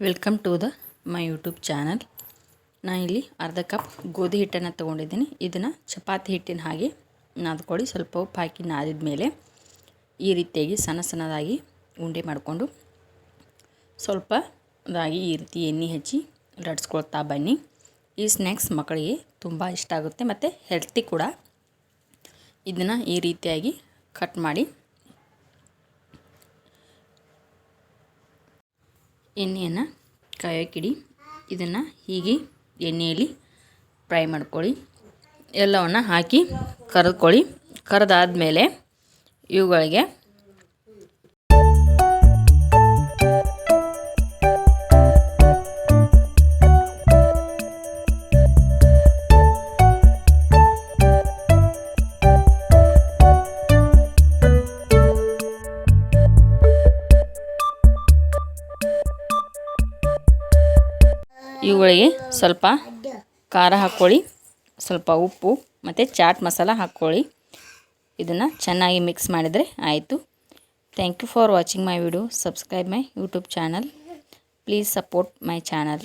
Welcome to my YouTube channel. ನಾನು ಇಲ್ಲಿ ಅರ್ಧ ಕಪ್ ಗೋಧಿ ಹಿಟ್ಟನ್ನು ತೊಗೊಂಡಿದ್ದೀನಿ. ಇದನ್ನು ಚಪಾತಿ ಹಿಟ್ಟಿನ ಹಾಗೆ ನಾದ್ಕೊಳ್ಳಿ. ಸ್ವಲ್ಪ ಉಪ್ಪು ಹಾಕಿ ನಾದಿದ ಮೇಲೆ ಈ ರೀತಿಯಾಗಿ ಸಣ್ಣ ಸಣ್ಣದಾಗಿ ಉಂಡೆ ಮಾಡಿಕೊಂಡು ಸ್ವಲ್ಪ ಅದಾಗಿ ಈ ರೀತಿ ಎಣ್ಣೆ ಹಚ್ಚಿ ಲಟ್ಸ್ಕೊಳ್ತಾ ಬನ್ನಿ. ಈ ಸ್ನ್ಯಾಕ್ಸ್ ಮಕ್ಕಳಿಗೆ ತುಂಬ ಇಷ್ಟ ಆಗುತ್ತೆ ಮತ್ತು ಹೆಲ್ತಿ ಕೂಡ. ಇದನ್ನು ಈ ರೀತಿಯಾಗಿ ಕಟ್ ಮಾಡಿ ಎಣ್ಣೆಯನ್ನು ಕಾಯೋಕ್ಕಿಡಿ. ಇದನ್ನು ಹೀಗೆ ಎಣ್ಣೆಯಲ್ಲಿ ಫ್ರೈ ಮಾಡ್ಕೊಳ್ಳಿ. ಎಲ್ಲವನ್ನು ಹಾಕಿ ಕರೆದುಕೊಳ್ಳಿ. ಕರೆದಾದ್ಮೇಲೆ ಇವುಗಳಿಗೆ ಸ್ವಲ್ಪ ಖಾರ ಹಾಕ್ಕೊಳ್ಳಿ, ಸ್ವಲ್ಪ ಉಪ್ಪು ಮತ್ತು ಚಾಟ್ ಮಸಾಲ ಹಾಕ್ಕೊಳ್ಳಿ. ಇದನ್ನು ಚೆನ್ನಾಗಿ ಮಿಕ್ಸ್ ಮಾಡಿದರೆ ಆಯಿತು. Thank you for watching my video. Subscribe my YouTube channel. Please support my channel.